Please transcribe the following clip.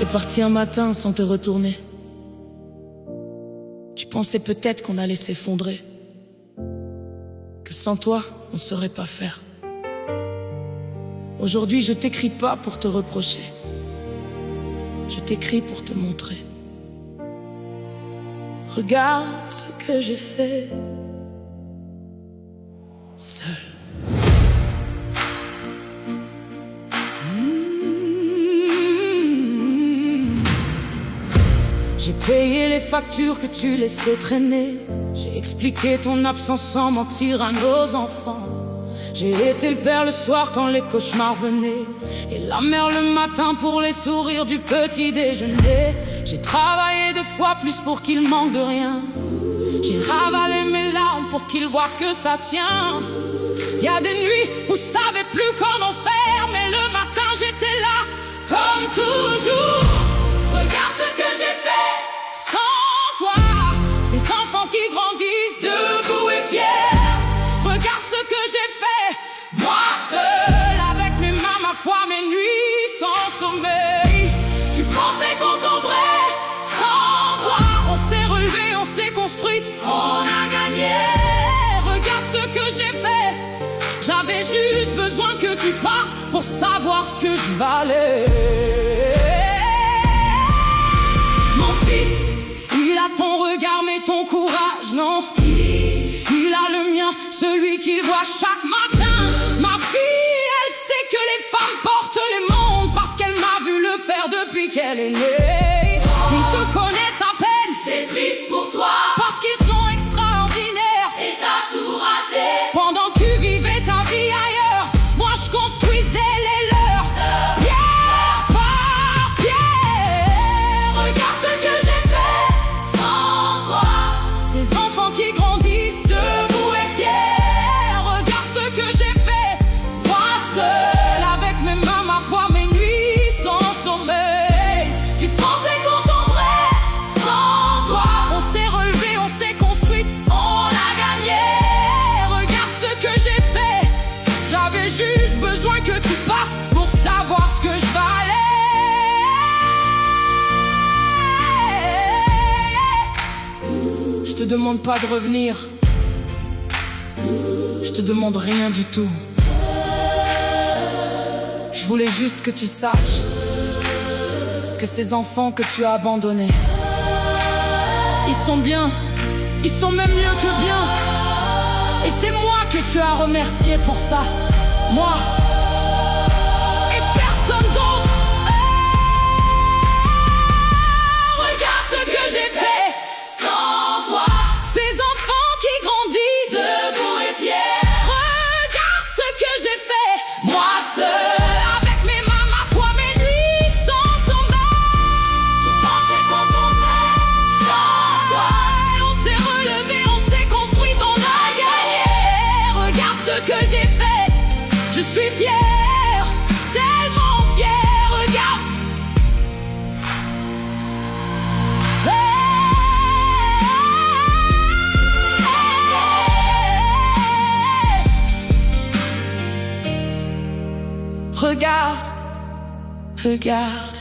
T'es parti un matin sans te retourner. Tu pensais peut-être qu'on allait s'effondrer, que sans toi, on saurait pas faire. Aujourd'hui, je t'écris pas pour te reprocher. Je t'écris pour te montrer. Regarde ce que j'ai fait, seul. J'ai payé les factures que tu laissais traîner. J'ai expliqué ton absence sans mentir à nos enfants. J'ai été le père le soir quand les cauchemars venaient, et la mère le matin pour les sourires du petit déjeuner. J'ai travaillé 2 fois plus pour qu'il manque de rien. J'ai ravalé mes larmes pour qu'il voit que ça tient. Y a des nuits où je savais plus comment faire, mais le matin j'étais là, comme toujours. Regarde ce que j'ai fait sans toi, ces enfants qui grandissent debout et fiers. Regarde ce que j'ai fait, moi seul, avec mes mains, ma foi, mes nuits sans sommeil. Tu pensais qu'on tomberait sans toi, on s'est relevé, on s'est construite, on a gagné. Regarde ce que j'ai fait, j'avais juste besoin que tu partes pour savoir ce que je valais. Mon fils, il a ton regard mais ton courage non. Il a le mien, celui qu'il voit chaque matin. Ma fille, elle sait que les femmes portent les mondes parce qu'elle m'a vu le faire depuis qu'elle est née. Ils te connaissent à peine, c'est triste pour toi, parce qu'ils sont extraordinaires et t'as tout raté. Pendant que tu vivais ta vie ailleurs, moi je construisais les leurs, pierre par pierre. Regarde ce que j'ai fait sans toi, ces enfants qui grandissent debout et fiers. Regarde ce que j'ai fait, moi seul, avec mes mains, ma foi, mes nuits sans sommeil. tu pensais qu'on tomberait sans toi, On s'est relevé, on s'est construite, on a gagné. regarde ce que j'ai fait. J'avais juste besoin que tu partes pour savoir ce que je valais. Je te demande pas de revenir, je te demande rien du tout. Je voulais juste que tu saches que ces enfants que tu as abandonnés, ils sont bien, ils sont même mieux que bien. Et c'est moi que tu as remercié pour ça, moi et personne d'autre. Regarde ce que j'ai fait sans toi, Ces enfants qui grandissent debout et fier. regarde ce que j'ai fait, Moi seul, avec mes mains, ma foi, mes nuits sans sommeil. tu pensais qu'on tomberait sans toi, On s'est relevé, on s'est construit, on a gagné. Regarde ce que j'ai fait, je suis fier, tellement fier. Regarde. Regarde, regarde.